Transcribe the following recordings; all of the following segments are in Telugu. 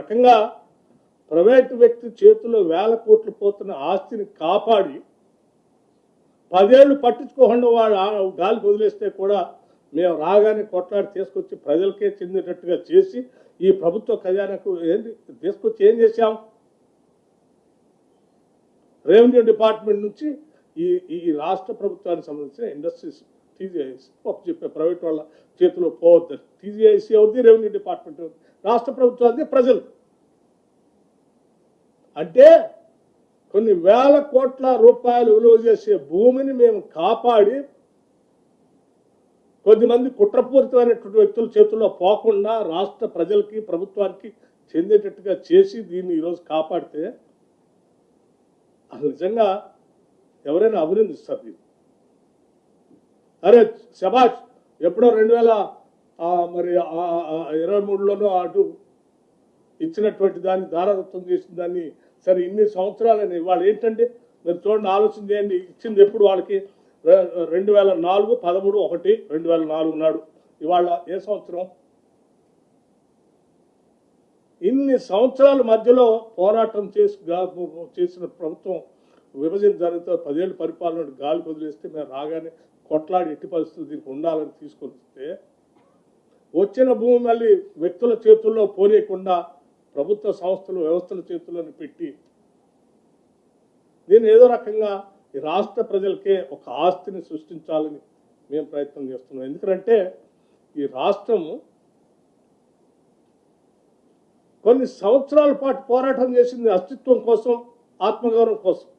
రకంగా ప్రైవేటు వ్యక్తి చేతిలో వేల కోట్లు పోతున్న ఆస్తిని కాపాడి 10 ఏళ్ళు పట్టించుకోకుండా వాళ్ళు గాలికి వదిలేస్తే కూడా మేము రాగానే కొట్లాడి తీసుకొచ్చి ప్రజలకే చెందేటట్టుగా చేసి ఈ ప్రభుత్వ ఖజానాకు ఏంటి తీసుకొచ్చి ఏం చేశాం? రెవెన్యూ డిపార్ట్మెంట్ నుంచి ఈ రాష్ట్ర ప్రభుత్వానికి సంబంధించిన ఇండస్ట్రీస్ టీజీఐసి చెప్పే ప్రైవేట్ వాళ్ళ చేతిలో పోవద్దని. టీజీఐసి అవుతుంది, రెవెన్యూ డిపార్ట్మెంట్ అవుతుంది, రాష్ట్ర ప్రభుత్వానికి ప్రజలు. అంటే కొన్ని వేల కోట్ల రూపాయలు విలువ చేసే భూమిని మేము కాపాడి కొద్దిమంది కుట్రపూరితమైనటువంటి వ్యక్తుల చేతుల్లో పోకుండా రాష్ట్ర ప్రజలకి ప్రభుత్వానికి చెందేటట్టుగా చేసి దీన్ని ఈరోజు కాపాడితే అసలు నిజంగా ఎవరైనా అభినందిస్తారు దీన్ని. అరే శబాష్, ఎప్పుడో 2023లోనో అటు ఇచ్చినటువంటి దాన్ని దారాదత్తం చేసిన దాన్ని సరే ఇన్ని సంవత్సరాలని ఇవాళ ఏంటంటే మీరు చూడండి, ఆలోచన చేయండి. ఇచ్చింది ఎప్పుడు వాళ్ళకి 2004 13 1 2004 నాడు. ఇవాళ ఏ సంవత్సరం? ఇన్ని సంవత్సరాల మధ్యలో పోరాటం చేసిన ప్రభుత్వం విభజన జరిగితే 10 ఏళ్ళు పరిపాలన గాలికి వదిలేస్తే మేము రాగానే కొట్లాడి ఎట్టి పరిస్థితులు దీనికి ఉండాలని తీసుకొస్తే వచ్చిన భూమి మళ్ళీ వ్యక్తుల చేతుల్లో పోనీయకుండా ప్రభుత్వ సంస్థలు వ్యవస్థల చేతుల్లోని పెట్టి దీన్ని ఏదో రకంగా ఈ రాష్ట్ర ప్రజలకే ఒక ఆస్తిని సృష్టించాలని మేము ప్రయత్నం చేస్తున్నాం. ఎందుకంటే ఈ రాష్ట్రము కొన్ని సంవత్సరాల పాటు పోరాటం చేసింది అస్తిత్వం కోసం, ఆత్మగౌరవం కోసం.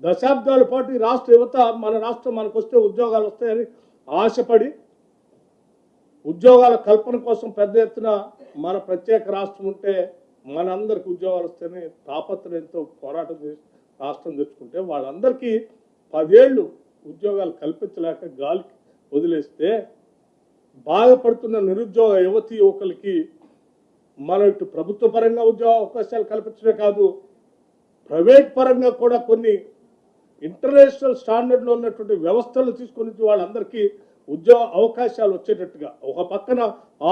దశాబ్దాల పాటు ఈ రాష్ట్ర యువత మన రాష్ట్రం మనకు వస్తే ఉద్యోగాలు వస్తాయని ఆశపడి ఉద్యోగాల కల్పన కోసం పెద్ద ఎత్తున మన ప్రత్యేక రాష్ట్రం ఉంటే మనందరికి ఉద్యోగాలు వస్తాయని తాపత్రయంతో పోరాటం చేసి రాష్ట్రం తెచ్చుకుంటే వాళ్ళందరికీ 10 ఏళ్ళు ఉద్యోగాలు కల్పించలేక గాలికి వదిలేస్తే బాధపడుతున్న నిరుద్యోగ యువతి యువకులకి మనం ఇటు ప్రభుత్వ పరంగా ఉద్యోగ అవకాశాలు కల్పించడమే కాదు, ప్రైవేట్ పరంగా కూడా కొన్ని ఇంటర్నేషనల్ స్టాండర్డ్లో ఉన్నటువంటి వ్యవస్థలు తీసుకొని వాళ్ళందరికీ ఉద్యోగ అవకాశాలు వచ్చేటట్టుగా ఒక పక్కన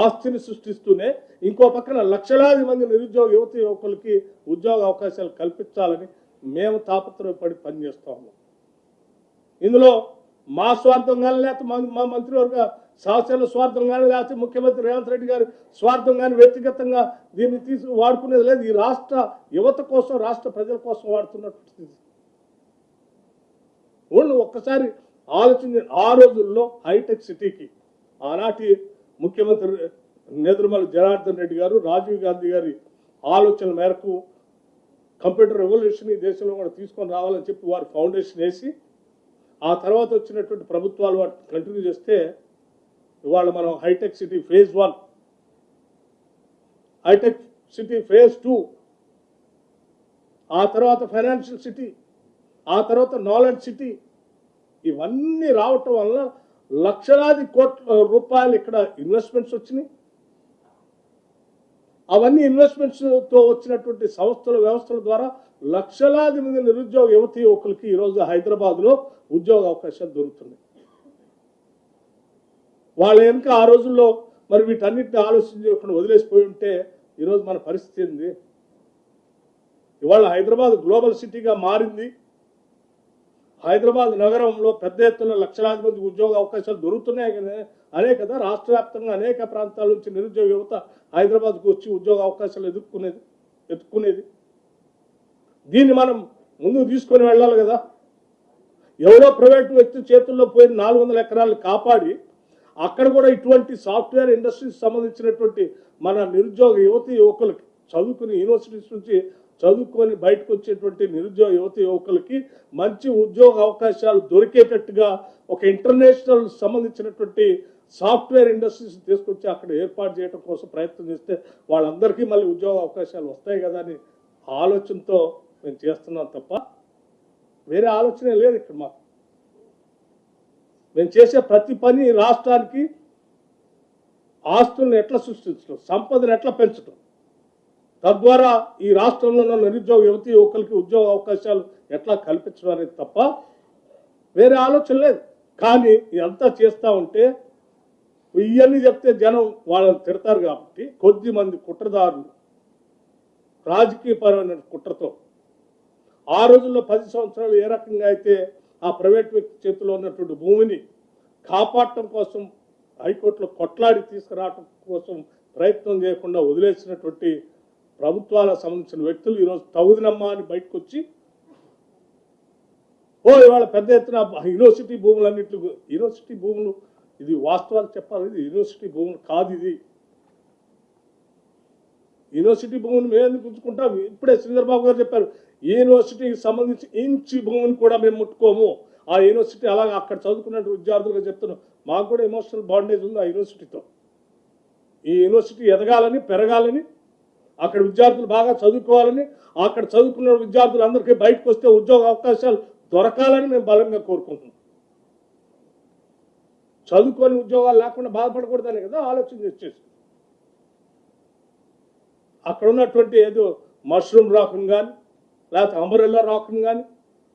ఆస్తిని సృష్టిస్తూనే ఇంకో పక్కన లక్షలాది మంది నిరుద్యోగ యువతి యువకులకి ఉద్యోగ అవకాశాలు కల్పించాలని మేము తాపత్రయపడి పనిచేస్తా ఉన్నాం. ఇందులో మా స్వార్థం కానీ లేకపోతే మా మంత్రివర్గ సహచరుల స్వార్థం కానీ లేకపోతే ముఖ్యమంత్రి రేవంత్ రెడ్డి గారి స్వార్థం కానీ వ్యక్తిగతంగా దీన్ని వాడుకునేది లేదు. ఈ రాష్ట్ర యువత కోసం, రాష్ట్ర ప్రజల కోసం వాడుతున్నట్టు వాళ్ళు ఒక్కసారి ఆలోచించి ఆ రోజుల్లో హైటెక్ సిటీకి ఆనాటి ముఖ్యమంత్రి నేదురుమల జనార్దన్ రెడ్డి గారు, రాజీవ్ గాంధీ గారి ఆలోచన మేరకు కంప్యూటర్ రెవల్యూషన్ ఈ దేశంలో కూడా తీసుకొని రావాలని చెప్పి వారు ఫౌండేషన్ వేసి ఆ తర్వాత వచ్చినటువంటి ప్రభుత్వాలు వాటి కంటిన్యూ చేస్తే ఇవాళ మనం హైటెక్ సిటీ ఫేజ్ 1, హైటెక్ సిటీ ఫేజ్ 2, ఆ తర్వాత ఫైనాన్షియల్ సిటీ, ఆ తర్వాత నాలెడ్జ్ సిటీ, ఇవన్నీ రావటం వల్ల లక్షలాది కోట్ల రూపాయలు ఇక్కడ ఇన్వెస్ట్మెంట్స్ వచ్చినాయి. అవన్నీ ఇన్వెస్ట్మెంట్స్తో వచ్చినటువంటి సంస్థల వ్యవస్థల ద్వారా లక్షలాది మంది నిరుద్యోగ యువతి యువకులకి ఈరోజు హైదరాబాద్లో ఉద్యోగ అవకాశాలు దొరుకుతున్నాయి. వాళ్ళ వెనుక ఆ రోజుల్లో మరి వీటన్నిటిని ఆలోచించకుండా వదిలేసిపోయి ఉంటే ఈరోజు మన పరిస్థితి ఏంది? ఇవాళ హైదరాబాద్ గ్లోబల్ సిటీగా మారింది. హైదరాబాద్ నగరంలో పెద్ద ఎత్తున లక్షలాది మంది ఉద్యోగ అవకాశాలు దొరుకుతున్నాయి అనే కదా రాష్ట్ర వ్యాప్తంగా అనేక ప్రాంతాల నుంచి నిరుద్యోగ యువత హైదరాబాద్కు వచ్చి ఉద్యోగ అవకాశాలు ఎత్తుకునేది. దీన్ని మనం ముందుకు తీసుకొని వెళ్ళాలి కదా. ఎవరో ప్రైవేటు వ్యక్తి చేతుల్లో పోయిన 400 ఎకరాలు కాపాడి అక్కడ కూడా ఇటువంటి సాఫ్ట్వేర్ ఇండస్ట్రీస్ సంబంధించినటువంటి మన నిరుద్యోగ యువతి యువకులకి చదువుకుని యూనివర్సిటీస్ నుంచి చదువుకొని బయటకు వచ్చేటువంటి నిరుద్యోగ యువతి యువకులకి మంచి ఉద్యోగ అవకాశాలు దొరికేటట్టుగా ఒక ఇంటర్నేషనల్ సంబంధించినటువంటి సాఫ్ట్వేర్ ఇండస్ట్రీస్ తీసుకొచ్చి అక్కడ ఏర్పాటు చేయడం కోసం ప్రయత్నం చేస్తే వాళ్ళందరికీ మళ్ళీ ఉద్యోగ అవకాశాలు వస్తాయి కదా అని ఆలోచనతో మేము చేస్తున్నాం తప్ప వేరే ఆలోచనే లేదు ఇక్కడ మాకు. మేము చేసే ప్రతి పని రాష్ట్రానికి ఆస్తులను ఎట్లా సృష్టించడం, సంపదను ఎట్లా పెంచడం, తద్వారా ఈ రాష్ట్రంలో ఉన్న నిరుద్యోగ యువతి యువకులకి ఉద్యోగ అవకాశాలు ఎట్లా కల్పించడం అనేది తప్ప వేరే ఆలోచన లేదు. కానీ ఇదంతా చేస్తూ ఉంటే ఇవన్నీ చెప్తే జనం వాళ్ళని తిడతారు కాబట్టి కొద్ది మంది కుట్రదారులు రాజకీయపరమైన కుట్రతో ఆ రోజుల్లో 10 సంవత్సరాలు ఏ రకంగా అయితే ఆ ప్రైవేట్ వ్యక్తి చేతిలో ఉన్నటువంటి భూమిని కాపాడటం కోసం హైకోర్టులో కొట్లాడి తీసుకురావటం కోసం ప్రయత్నం చేయకుండా వదిలేసినటువంటి ప్రభుత్వాలకు సంబంధించిన వ్యక్తులు ఈరోజు తగుదినమ్మా అని బయటకు వచ్చి ఇవాళ పెద్ద ఎత్తున యూనివర్సిటీ భూములన్నింటి యూనివర్సిటీ భూములు ఇది వాస్తవాలు చెప్పాలి, ఇది యూనివర్సిటీ భూములు కాదు, ఇది యూనివర్సిటీ భూమిని మేము ఎందుకు ఉంచుకుంటాం? ఇప్పుడే శ్రీధర్బాబు గారు చెప్పారు, యూనివర్సిటీకి సంబంధించి ఇంచి భూమిని కూడా మేము ముట్టుకోము. ఆ యూనివర్సిటీ అలాగే అక్కడ చదువుకున్న విద్యార్థులుగా చెప్తున్నాం, మాకు కూడా ఎమోషనల్ బాండేజ్ ఉంది ఆ యూనివర్సిటీతో. ఈ యూనివర్సిటీ ఎదగాలని, పెరగాలని, అక్కడ విద్యార్థులు బాగా చదువుకోవాలని, అక్కడ చదువుకున్న విద్యార్థులందరికీ బయటకు వస్తే ఉద్యోగ అవకాశాలు దొరకాలని మేము బలంగా కోరుకుంటున్నాం. చదువుకొని ఉద్యోగాలు లేకుండా బాధపడకూడదని కదా ఆలోచన చేసేసి అక్కడ ఉన్నటువంటి ఏదో మష్రూమ్ రాకుని కానీ, లేకపోతే అంబరెల్లా రాకుని కానీ,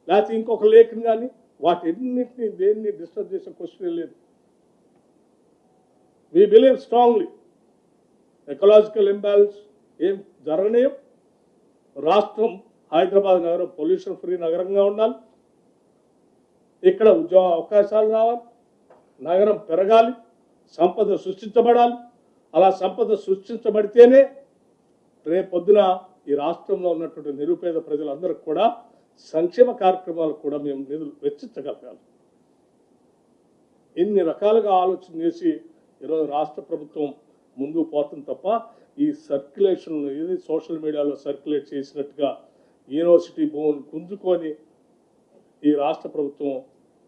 లేకపోతే ఇంకొక లేక్ని కానీ, వాటిన్నింటినీ దేన్ని డిస్టర్బ్ చేసే క్వశ్చన్ లేదు. We believe strongly ecological imbalance ఏం జరగనేయం. రాష్ట్రం హైదరాబాద్ నగరం పొల్యూషన్ ఫ్రీ నగరంగా ఉండాలి, ఇక్కడ ఉద్యోగ అవకాశాలు రావాలి, నగరం పెరగాలి, సంపద సృష్టించబడాలి. అలా సంపద సృష్టించబడితేనే రేపొద్దున ఈ రాష్ట్రంలో ఉన్నటువంటి నిరుపేద ప్రజలందరికీ కూడా సంక్షేమ కార్యక్రమాలు కూడా మేము నిధులు వెచ్చించగలగాలి. ఇన్ని రకాలుగా ఆలోచన చేసి ఈరోజు రాష్ట్ర ప్రభుత్వం ముందుకు పోతుంది తప్ప ఈ సర్క్యులేషన్ ఇది సోషల్ మీడియాలో సర్క్యులేట్ చేసినట్టుగా యూనివర్సిటీ భూమిని గుంజుకొని ఈ రాష్ట్ర ప్రభుత్వం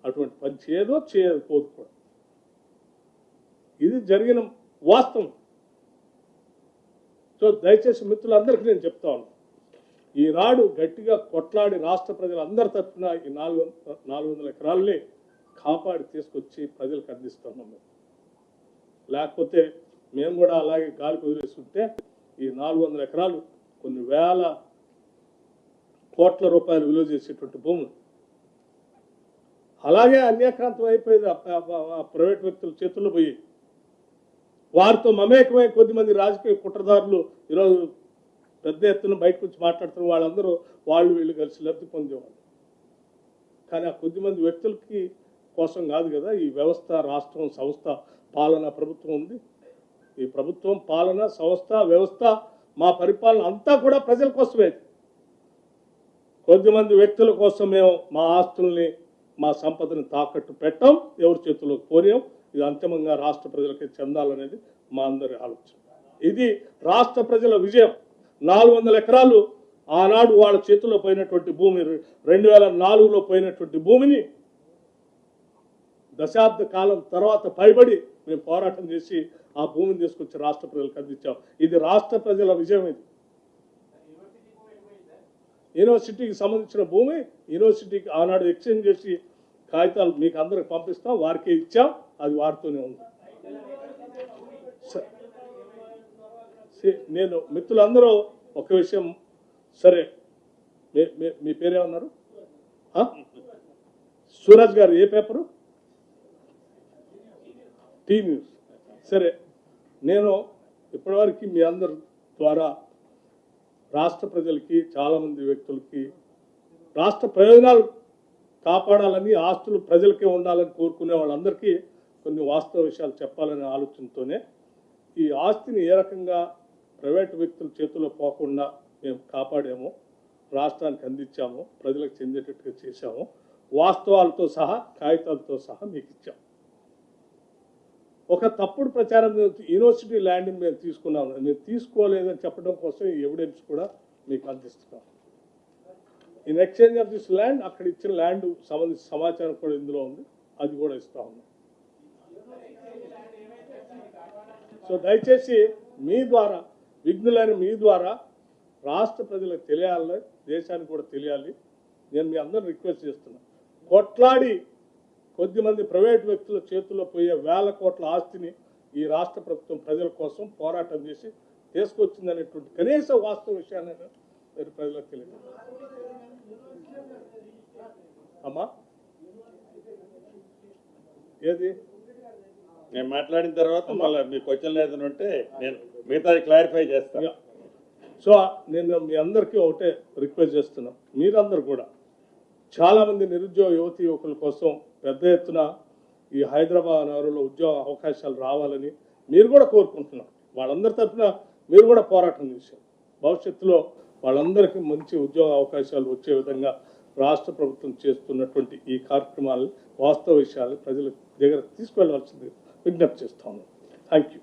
అటువంటి పని చేయకపోదు కూడా. ఇది జరిగిన వాస్తవం. సో దయచేసి మిత్రులందరికీ నేను చెప్తా ఉన్నాను, ఈనాడు గట్టిగా కొట్లాడి రాష్ట్ర ప్రజలందరి తరఫున ఈ 400 ఎకరాలని కాపాడి తీసుకొచ్చి ప్రజలకు అందిస్తున్నాం. లేకపోతే మేము కూడా అలాగే గాలి వదిలేస్తుంటే ఈ 400 ఎకరాలు కొన్ని వేల కోట్ల రూపాయలు విలువ చేసేటువంటి భూములు అలాగే అన్యాక్రాంతం అయిపోయింది. ప్రైవేట్ వ్యక్తుల చేతుల్లో పోయి వారితో మమేకమై కొద్దిమంది రాజకీయ కుట్రదారులు ఈరోజు పెద్ద ఎత్తున బయటకు వచ్చి మాట్లాడుతున్న వాళ్ళందరూ వాళ్ళు వీళ్ళు కలిసి లబ్ధి పొందేవాళ్ళు. కానీ ఆ కొద్దిమంది వ్యక్తులకి కోసం కాదు కదా ఈ వ్యవస్థ, రాష్ట్రం, సంస్థ, పాలన, ప్రభుత్వం ఉంది. ఈ ప్రభుత్వం, పాలన, సంస్థ, వ్యవస్థ, మా పరిపాలన అంతా కూడా ప్రజల కోసమే. కొద్దిమంది వ్యక్తుల కోసం మేము మా ఆస్తుల్ని, మా సంపదని తాకట్టు పెట్టాం, ఎవరి చేతుల్లోకి పోయాం. ఇది అంతిమంగా రాష్ట్ర ప్రజలకి చెందాలనేది మా అందరి ఆలోచన. ఇది రాష్ట్ర ప్రజల విజయం. 400 ఎకరాలు ఆనాడు వాళ్ళ చేతుల్లో పోయినటువంటి భూమి, 2004లో పోయినటువంటి భూమిని దశాబ్ద కాలం తర్వాత పైబడి మేము పోరాటం చేసి ఆ భూమిని తీసుకొచ్చి రాష్ట్ర ప్రజలకు అందించాం. ఇది రాష్ట్ర ప్రజల విజయం. ఇది యూనివర్సిటీకి సంబంధించిన భూమి యూనివర్సిటీకి ఆనాడు ఎక్స్చేంజ్ చేసి కాగితాలు మీకు అందరికి పంపిస్తాం, వారికే ఇచ్చాం, అది వారితోనే ఉంది. నేను మిత్రులందరూ ఒక విషయం, సరే మీ పేరేమన్నారు? సూరజ్ గారు ఏ పేపరు? Tea news. సరే, నేను ఇప్పటివరకు మీ అందరి ద్వారా రాష్ట్ర ప్రజలకి, చాలామంది వ్యక్తులకి రాష్ట్ర ప్రయోజనాలు కాపాడాలని, ఆస్తులు ప్రజలకే ఉండాలని కోరుకునే వాళ్ళందరికీ కొన్ని వాస్తవ విషయాలు చెప్పాలనే ఆలోచనతోనే ఈ ఆస్తిని ఏ రకంగా ప్రైవేట్ వ్యక్తుల చేతుల్లో పోకుండా మేము కాపాడామో, రాష్ట్రానికి అందించామో, ప్రజలకు చెందేటట్టుగా చేశామో, వాస్తవాలతో సహా, కాగితాలతో సహా మీకు ఇచ్చాం. ఒక తప్పుడు ప్రచారం యూనివర్సిటీ ల్యాండ్ని మేము తీసుకున్నాము, మేము తీసుకోలేదని చెప్పడం కోసం ఈ ఎవిడెన్స్ కూడా మీకు అందిస్తున్నాం. In exchange of this land, అక్కడ ఇచ్చిన ల్యాండ్ సంబంధించిన సమాచారం కూడా ఇందులో ఉంది, అది కూడా ఇస్తా ఉన్నాం. సో దయచేసి మీ ద్వారా, విఘ్నులైన మీ ద్వారా రాష్ట్ర ప్రజలకు తెలియాలి, దేశానికి కూడా తెలియాలి. నేను మీ అందరూ రిక్వెస్ట్ చేస్తున్నాను, కొట్లాడి కొద్దిమంది ప్రైవేట్ వ్యక్తుల చేతుల్లో పోయే వేల కోట్ల ఆస్తిని ఈ రాష్ట్ర ప్రభుత్వం ప్రజల కోసం పోరాటం చేసి తీసుకొచ్చిందనేటువంటి కనీస వాస్తవ విషయాన్ని మీరు ప్రజలకు తెలియదు. అమ్మా ఏది నేను మాట్లాడిన తర్వాత మళ్ళీ మీ క్వశ్చన్ ఏదైనా ఉంటే నేను మిగతాది క్లారిఫై చేస్తాను. సో నేను మీ అందరికీ ఒకటే రిక్వెస్ట్ చేస్తున్నాం, మీరందరూ కూడా చాలామంది నిరుద్యోగ యువతి యువకుల కోసం పెద్ద ఎత్తున ఈ హైదరాబాద్ నగరంలో ఉద్యోగ అవకాశాలు రావాలని మీరు కూడా కోరుకుంటున్నాం. వాళ్ళందరి తరఫున మీరు కూడా పోరాటం చేశారు. భవిష్యత్తులో వాళ్ళందరికీ మంచి ఉద్యోగ అవకాశాలు వచ్చే విధంగా రాష్ట్ర ప్రభుత్వం చేస్తున్నటువంటి ఈ కార్యక్రమాలు వాస్తవ విషయాలు ప్రజల దగ్గర తీసుకువెళ్ళవలసింది విజ్ఞప్తి చేస్తాను. Thank you.